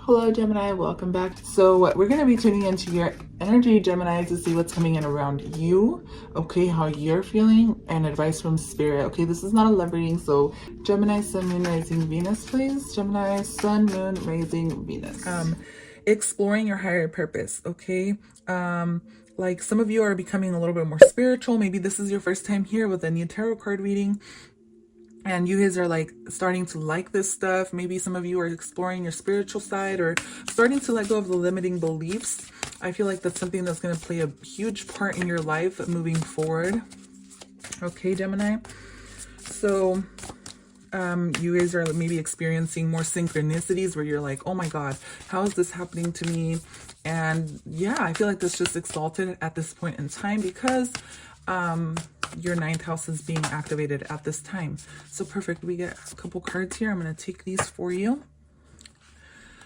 Hello Gemini, welcome back. So we're going to be tuning into your energy, Gemini, to see what's coming in around you, okay, how you're feeling, and advice from spirit. Okay, this is not a love reading, so Gemini, Sun, Moon, Rising, Venus, please. Gemini, Sun, Moon, Rising, Venus. Exploring your higher purpose, okay? Like some of you are becoming a little bit more spiritual. Maybe this is your first time here with a new tarot card reading, and you guys are like starting to like this stuff. Maybe some of you are exploring your spiritual side or starting to let go of the limiting beliefs. I feel like that's something that's going to play a huge part in your life moving forward. Okay, Gemini. So you guys are maybe experiencing more synchronicities where you're like, oh my God, how is this happening to me? And yeah, I feel like that's just exalted at this point in time because your ninth house is being activated at this time. So perfect. We get a couple cards here. I'm going to take these for you.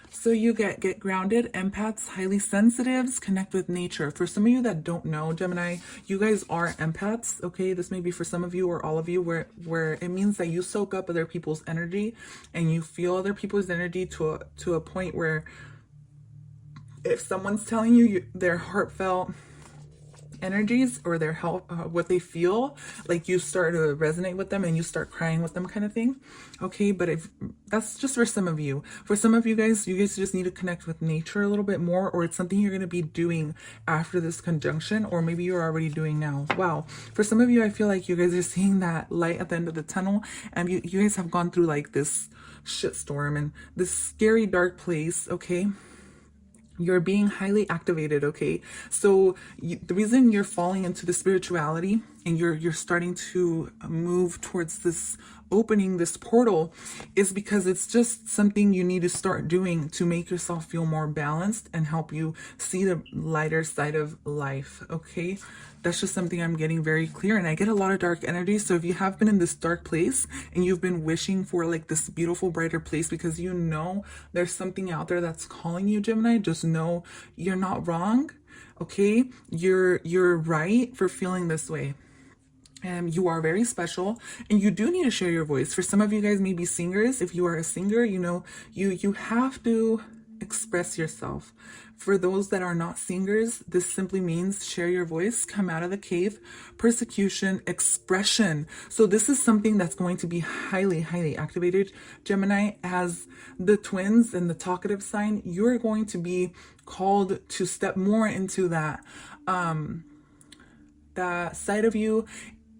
So you get grounded, empaths, highly sensitives, connect with nature. For some of you that don't know, Gemini, you guys are empaths, okay? This may be for some of you or all of you where it means that you soak up other people's energy and you feel other people's energy to a point where if someone's telling you their heartfelt energies or their help, what they feel, like you start to resonate with them and you start crying with them, kind of thing. Okay, but if that's just for some of you, for some of you guys just need to connect with nature a little bit more, or it's something you're going to be doing after this conjunction, or maybe you're already doing now. Wow, for some of you, I feel like you guys are seeing that light at the end of the tunnel, and you guys have gone through like this shitstorm and this scary dark place. Okay, you're being highly activated, okay? So the reason you're falling into the spirituality and you're starting to move towards this opening, this portal, is because it's just something you need to start doing to make yourself feel more balanced and help you see the lighter side of life, okay? That's just something I'm getting very clear, and I get a lot of dark energy. So if you have been in this dark place and you've been wishing for like this beautiful, brighter place because you know there's something out there that's calling you, Gemini, just know you're not wrong, okay? You're right for feeling this way. And you are very special, and you do need to share your voice. For some of you guys may be singers. If you are a singer, you know, you have to express yourself. For those that are not singers, this simply means share your voice, come out of the cave, persecution, expression. So this is something that's going to be highly, highly activated, Gemini. As the twins and the talkative sign, you're going to be called to step more into that side of you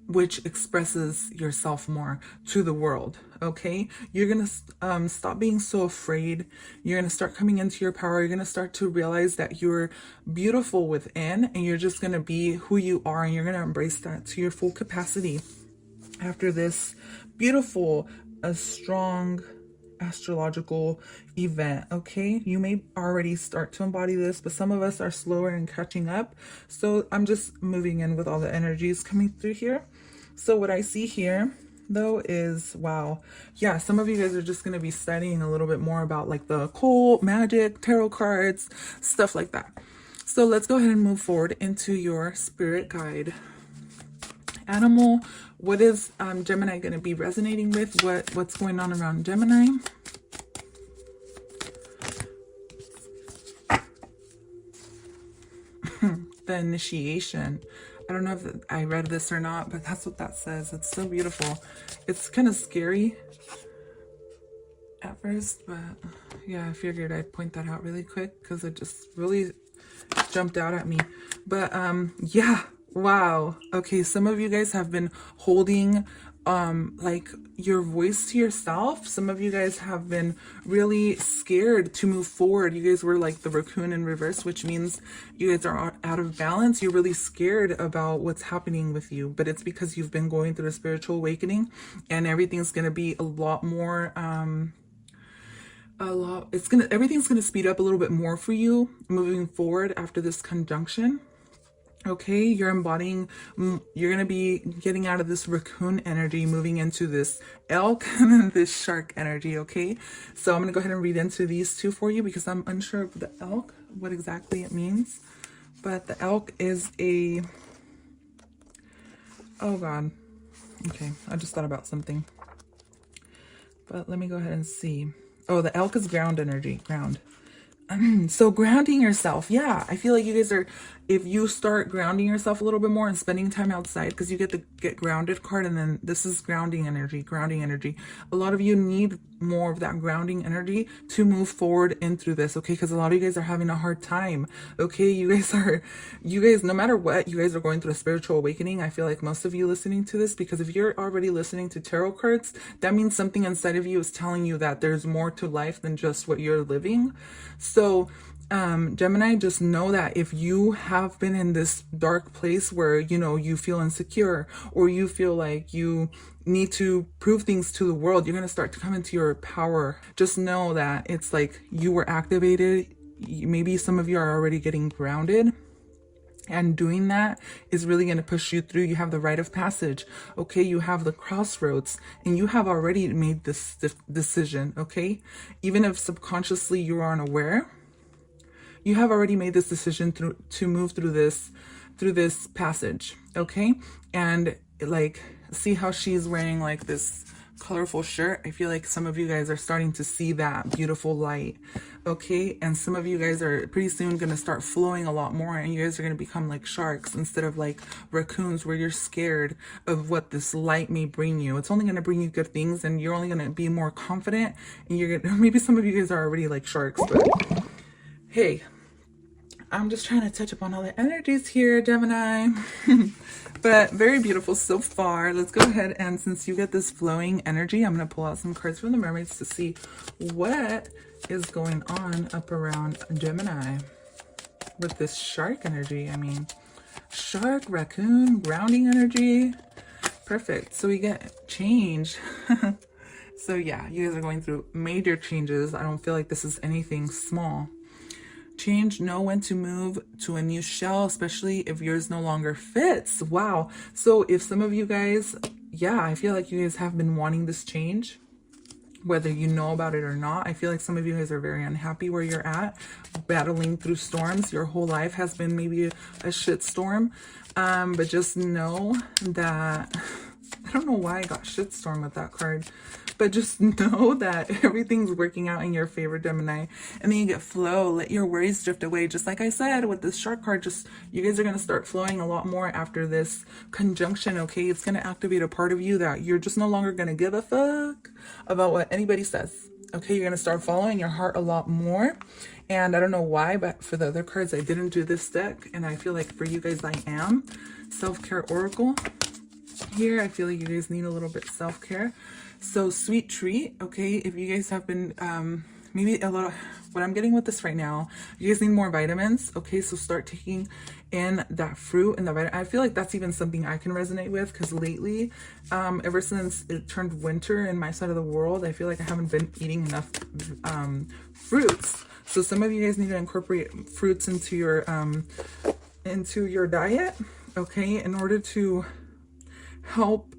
which expresses yourself more to the world, okay? You're gonna stop being so afraid. You're gonna start coming into your power. You're gonna start to realize that you're beautiful within, and you're just gonna be who you are, and you're gonna embrace that to your full capacity after this beautiful, strong astrological event, okay? You may already start to embody this, but some of us are slower in catching up. So I'm just moving in with all the energies coming through here. So what I see here though is, wow, yeah, some of you guys are just going to be studying a little bit more about like the occult, magic, tarot cards, stuff like that. So let's go ahead and move forward into your spirit guide. Animal, what is Gemini going to be resonating with? What's going on around Gemini? The initiation. I don't know if I read this or not, but that's what that says. It's so beautiful. It's kind of scary at first, but yeah, I figured I'd point that out really quick because it just really jumped out at me. But yeah, wow. Okay, some of you guys have been holding like your voice to yourself. Some of you guys have been really scared to move forward. You guys were like the raccoon in reverse, which means you guys are out of balance. You're really scared about what's happening with you, but it's because you've been going through a spiritual awakening, and everything's going to be a lot more everything's gonna speed up a little bit more for you moving forward after this conjunction. Okay, you're embodying, you're going to be getting out of this raccoon energy, moving into this elk and this shark energy, okay? So I'm going to go ahead and read into these two for you because I'm unsure of the elk, what exactly it means. But the elk is a, oh God, okay, I just thought about something. But let me go ahead and see. Oh, the elk is ground energy, ground. So grounding yourself, yeah, I feel like you guys are, if you start grounding yourself a little bit more and spending time outside, because you get the get grounded card, and then this is grounding energy, grounding energy. A lot of you need more of that grounding energy to move forward in through this, okay? Because a lot of you guys are having a hard time, okay? You guys, no matter what, you guys are going through a spiritual awakening. I feel like most of you listening to this, because if you're already listening to tarot cards, that means something inside of you is telling you that there's more to life than just what you're living. So Gemini, just know that if you have been in this dark place where, you know, you feel insecure, or you feel like you need to prove things to the world, you're going to start to come into your power. Just know that it's like you were activated. Maybe some of you are already getting grounded, and doing that is really going to push you through. You have the rite of passage, okay? You have the crossroads, and you have already made this decision, okay? Even if subconsciously you are unaware, you have already made this decision to move through this passage, okay? And like, see how she's wearing like this colorful shirt? I feel like some of you guys are starting to see that beautiful light, okay? And some of you guys are pretty soon going to start flowing a lot more, and you guys are going to become like sharks instead of like raccoons, where you're scared of what this light may bring you. It's only going to bring you good things, and you're only going to be more confident, and you're going to, maybe some of you guys are already like sharks, but hey, I'm just trying to touch upon all the energies here, Gemini. But very beautiful so far. Let's go ahead, and since you get this flowing energy, I'm going to pull out some cards from the Mermaids to see what is going on up around Gemini with this shark energy. I mean, shark, raccoon, grounding energy. Perfect. So we get change. So yeah, you guys are going through major changes. I don't feel like this is anything small. Change, know when to move to a new shell, especially if yours no longer fits. Wow. So if some of you guys, yeah, I feel like you guys have been wanting this change, whether you know about it or not. I feel like some of you guys are very unhappy where you're at, battling through storms. Your whole life has been maybe a shit storm. But just know that, I don't know why I got shitstorm with that card, but just know that everything's working out in your favor, Gemini. And then you get flow, let your worries drift away. Just like I said with this shark card, just you guys are going to start flowing a lot more after this conjunction, okay? It's going to activate a part of you that you're just no longer going to give a fuck about what anybody says, okay? You're going to start following your heart a lot more. And I don't know why, but for the other cards, I didn't do this deck. And I feel like for you guys, I am. Self-care oracle. Here, I feel like you guys need a little bit of self-care. So sweet treat, okay? If you guys have been, maybe a little, what I'm getting with this right now, you guys need more vitamins, okay? So start taking in that fruit and the vitamin. I feel like that's even something I can resonate with, because lately, ever since it turned winter in my side of the world, I feel like I haven't been eating enough fruits. So some of you guys need to incorporate fruits into your diet, okay? In order to help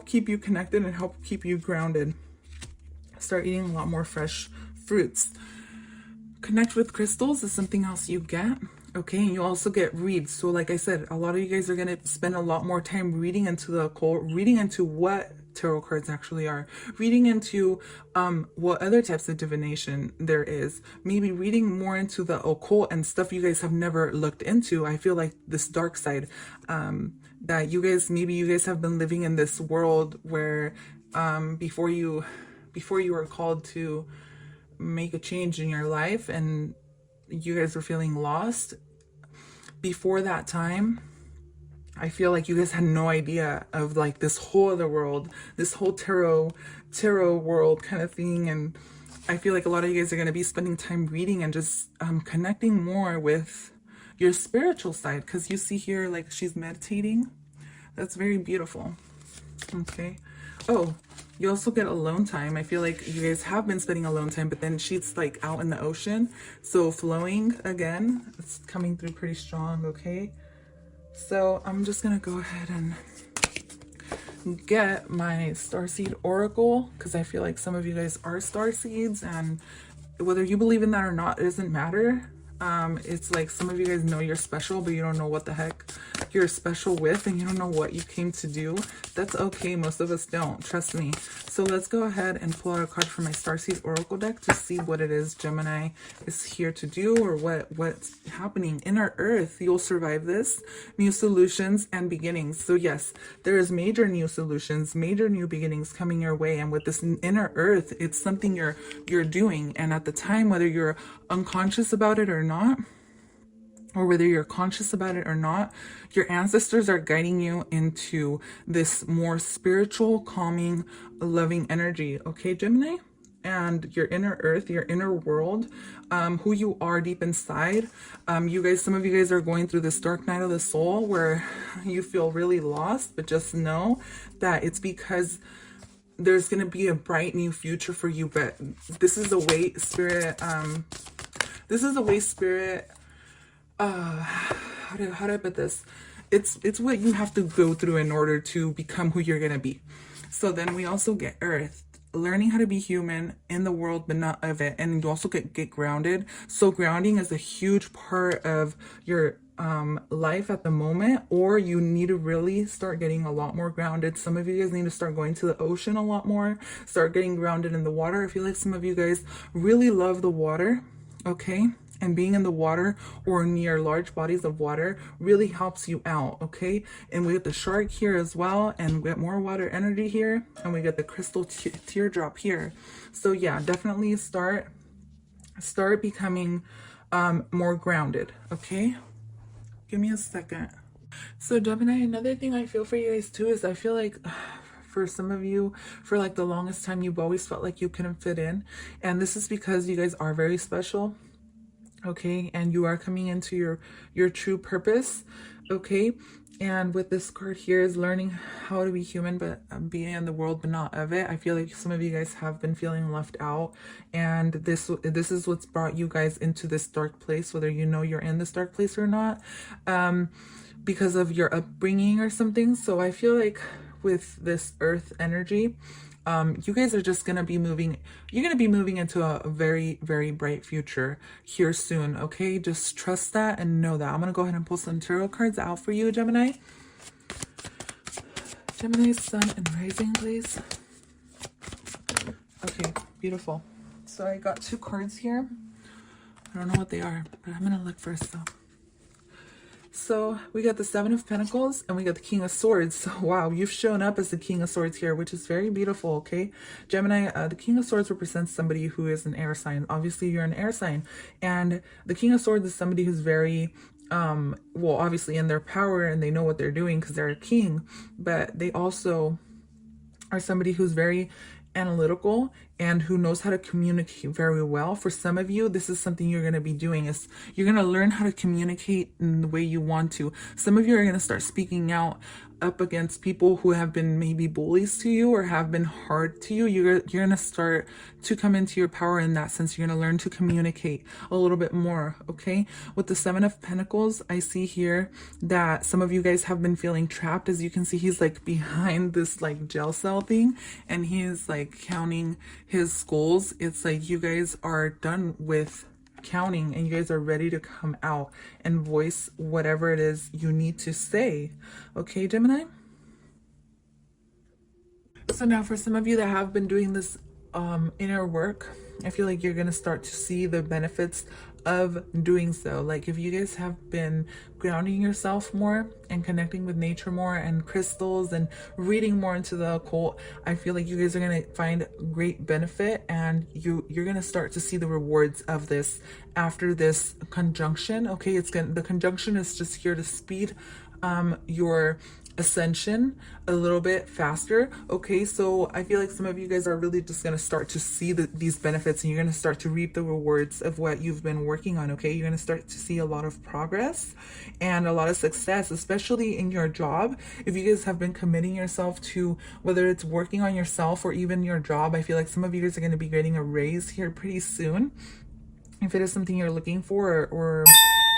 keep you connected and help keep you grounded. Start eating a lot more fresh fruits. Connect with crystals is something else you get, okay? And you also get reads. So like I said, a lot of you guys are going to spend a lot more time reading into the occult, reading into what tarot cards actually are, reading into what other types of divination there is, maybe reading more into the occult and stuff you guys have never looked into. I feel like this dark side, that you guys have been living in this world where before you were called to make a change in your life and you guys were feeling lost. Before that time, I feel like you guys had no idea of like this whole other world, this whole tarot world kind of thing. And I feel like a lot of you guys are going to be spending time reading and just connecting more with your spiritual side, because you see here like she's meditating. That's very beautiful. Okay. Oh, you also get alone time. I feel like you guys have been spending alone time, but then she's like out in the ocean. So flowing again, it's coming through pretty strong. Okay. So I'm just going to go ahead and get my starseed oracle, because I feel like some of you guys are starseeds, and whether you believe in that or not, it doesn't matter. It's like some of you guys know you're special, but you don't know what the heck you're special with and you don't know what you came to do, that's okay. Most of us don't, trust me. So let's go ahead and pull out a card from my Starseed Oracle deck to see what it is Gemini is here to do, or what's happening. Inner Earth, you'll survive this. New solutions and beginnings. So yes, there is major new solutions, major new beginnings coming your way. And with this Inner Earth, it's something you're doing. And at the time, whether you're unconscious about it or not, or whether you're conscious about it or not, your ancestors are guiding you into this more spiritual, calming, loving energy. Okay, Gemini? And your inner earth, your inner world, who you are deep inside. You guys, some of you guys are going through this dark night of the soul where you feel really lost, but just know that it's because there's going to be a bright new future for you. But this is the way spirit, how do I put this? It's what you have to go through in order to become who you're gonna be. So then we also get Earth, learning how to be human in the world but not of it. And you also get grounded. So grounding is a huge part of your life at the moment, or you need to really start getting a lot more grounded. Some of you guys need to start going to the ocean a lot more, start getting grounded in the water. I feel like some of you guys really love the water, okay? And being in the water or near large bodies of water really helps you out, okay? And we get the shark here as well, and we get more water energy here, and we get the crystal teardrop here. So yeah, definitely start becoming more grounded, okay? Give me a second. So Gemini, another thing I feel for you guys too is I feel like for some of you, for like the longest time, you've always felt like you couldn't fit in. And this is because you guys are very special. Okay, and you are coming into your true purpose. Okay, and with this card here is learning how to be human but be in the world but not of it. I feel like some of you guys have been feeling left out, and this is what's brought you guys into this dark place, whether you know you're in this dark place or not, because of your upbringing or something. So I feel like with this earth energy, you guys are just gonna be moving, you're gonna be moving into a very, very bright future here soon. Okay, just trust that and know that. I'm gonna go ahead and pull some tarot cards out for you, Gemini. Gemini sun and rising, please. Okay, beautiful. So I got two cards here. I don't know what they are, but I'm gonna look first though. So we got the Seven of Pentacles and we got the King of Swords. So wow, you've shown up as the King of Swords here, which is very beautiful. Okay, Gemini, the King of Swords represents somebody who is an air sign. Obviously you're an air sign, and the King of Swords is somebody who's very well, obviously in their power, and they know what they're doing because they're a king, but they also are somebody who's very analytical and who knows how to communicate very well. For some of you, this is something you're going to be doing, is you're going to learn how to communicate in the way you want to. Some of you are going to start speaking out up against people who have been maybe bullies to you or have been hard to you. You're going to start to come into your power in that sense. You're going to learn to communicate a little bit more, okay? With the Seven of Pentacles, I see here that some of you guys have been feeling trapped. As you can see, he's like behind this like jail cell thing, and he's like counting his skulls. It's like you guys are done with counting and you guys are ready to come out and voice whatever it is you need to say. Okay, Gemini? So now for some of you that have been doing this inner work, I feel like you're going to start to see the benefits of doing so. Like if you guys have been grounding yourself more and connecting with nature more and crystals and reading more into the occult, I feel like you guys are going to find great benefit, and you're going to start to see the rewards of this after this conjunction. Okay, the conjunction is just here to speed your ascension a little bit faster. Okay, so I feel like some of you guys are really just going to start to see these benefits, and you're going to start to reap the rewards of what you've been working on. Okay, you're going to start to see a lot of progress and a lot of success, especially in your job. If you guys have been committing yourself to whether it's working on yourself or even your job, I feel like some of you guys are going to be getting a raise here pretty soon. If it is something you're looking for, or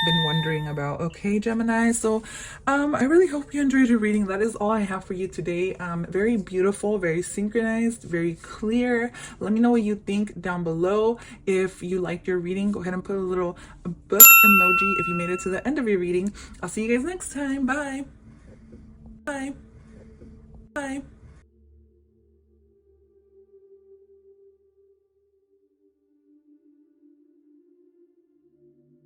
been wondering about. Okay, Gemini, so I really hope you enjoyed your reading. That is all I have for you today. Very beautiful, very synchronized, very clear. Let me know what you think down below. If you liked your reading, go ahead and put a little book emoji if you made it to the end of your reading. I'll see you guys next time. Bye. Bye. Bye.